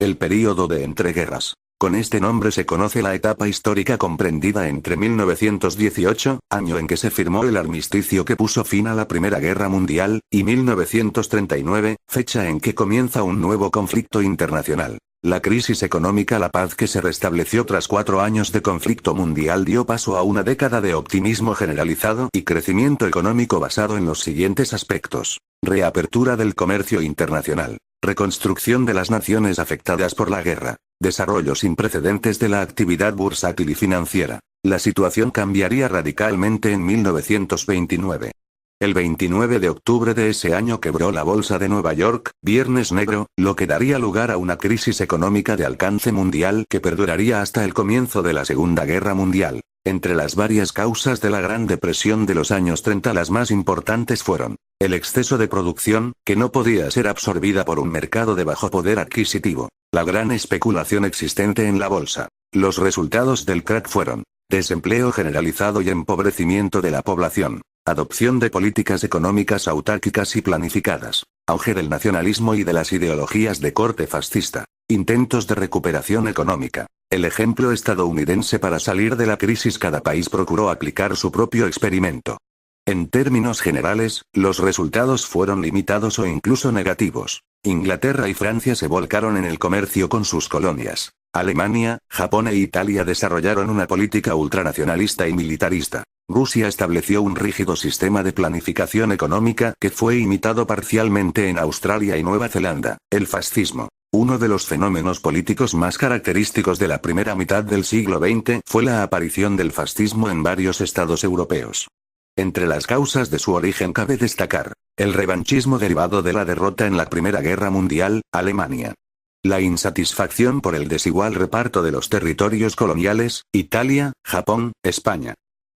El período de entreguerras. Con este nombre se conoce la etapa histórica comprendida entre 1918, año en que se firmó el armisticio que puso fin a la Primera Guerra Mundial, y 1939, fecha en que comienza un nuevo conflicto internacional. La crisis económica. La paz que se restableció tras 4 años de conflicto mundial dio paso a una década de optimismo generalizado y crecimiento económico basado en los siguientes aspectos: reapertura del comercio internacional, reconstrucción de las naciones afectadas por la guerra, desarrollo sin precedentes de la actividad bursátil y financiera. La situación cambiaría radicalmente en 1929. El 29 de octubre de ese año quebró la Bolsa de Nueva York, Viernes Negro, lo que daría lugar a una crisis económica de alcance mundial que perduraría hasta el comienzo de la Segunda Guerra Mundial. Entre las varias causas de la Gran Depresión de los años 30, las más importantes fueron: el exceso de producción, que no podía ser absorbida por un mercado de bajo poder adquisitivo; la gran especulación existente en la bolsa. Los resultados del crack fueron: desempleo generalizado y empobrecimiento de la población; adopción de políticas económicas autárquicas y planificadas; auge del nacionalismo y de las ideologías de corte fascista; intentos de recuperación económica. El ejemplo estadounidense para salir de la crisis. Cada país procuró aplicar su propio experimento. En términos generales, los resultados fueron limitados o incluso negativos. Inglaterra y Francia se volcaron en el comercio con sus colonias. Alemania, Japón e Italia desarrollaron una política ultranacionalista y militarista. Rusia estableció un rígido sistema de planificación económica que fue imitado parcialmente en Australia y Nueva Zelanda. El fascismo. Uno de los fenómenos políticos más característicos de la primera mitad del siglo XX fue la aparición del fascismo en varios estados europeos. Entre las causas de su origen cabe destacar: el revanchismo derivado de la derrota en la Primera Guerra Mundial, Alemania; la insatisfacción por el desigual reparto de los territorios coloniales, Italia, Japón, España;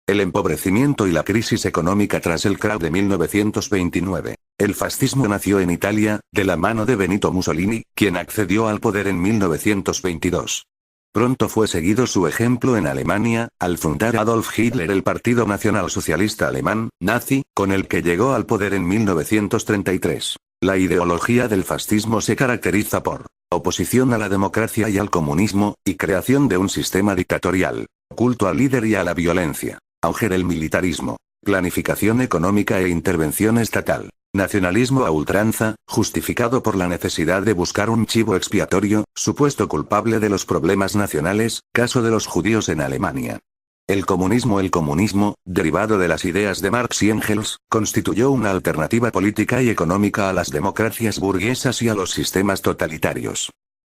el empobrecimiento y la crisis económica tras el crack de 1929. El fascismo nació en Italia, de la mano de Benito Mussolini, quien accedió al poder en 1922. Pronto fue seguido su ejemplo en Alemania, al fundar Adolf Hitler el Partido Nacionalsocialista Alemán, nazi, con el que llegó al poder en 1933. La ideología del fascismo se caracteriza por oposición a la democracia y al comunismo, y creación de un sistema dictatorial, culto al líder y a la violencia; auge del militarismo, planificación económica e intervención estatal; nacionalismo a ultranza, justificado por la necesidad de buscar un chivo expiatorio, supuesto culpable de los problemas nacionales, caso de los judíos en Alemania. El comunismo, derivado de las ideas de Marx y Engels, constituyó una alternativa política y económica a las democracias burguesas y a los sistemas totalitarios.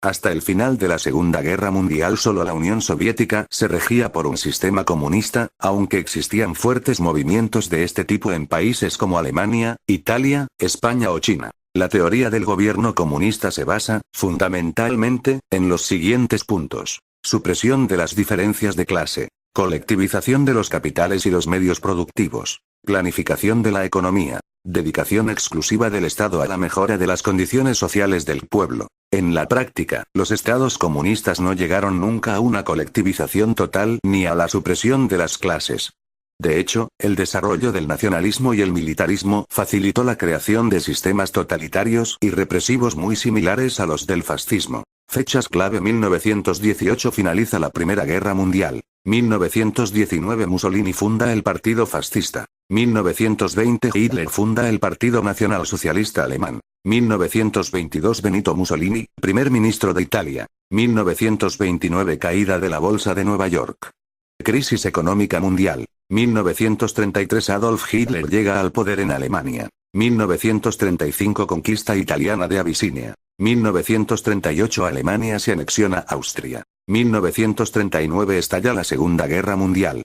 Hasta el final de la Segunda Guerra Mundial solo la Unión Soviética se regía por un sistema comunista, aunque existían fuertes movimientos de este tipo en países como Alemania, Italia, España o China. La teoría del gobierno comunista se basa, fundamentalmente, en los siguientes puntos: supresión de las diferencias de clase, colectivización de los capitales y los medios productivos, planificación de la economía, dedicación exclusiva del Estado a la mejora de las condiciones sociales del pueblo. En la práctica, los estados comunistas no llegaron nunca a una colectivización total ni a la supresión de las clases. De hecho, el desarrollo del nacionalismo y el militarismo facilitó la creación de sistemas totalitarios y represivos muy similares a los del fascismo. Fechas clave: 1918 finaliza la Primera Guerra Mundial. 1919 Mussolini funda el Partido Fascista. 1920 Hitler funda el Partido Nacionalsocialista Alemán. 1922 Benito Mussolini, primer ministro de Italia. 1929 Caída de la Bolsa de Nueva York. Crisis económica mundial. 1933 Adolf Hitler llega al poder en Alemania. 1935 Conquista italiana de Abisinia. 1938 Alemania se anexiona a Austria. 1939 estalla la Segunda Guerra Mundial.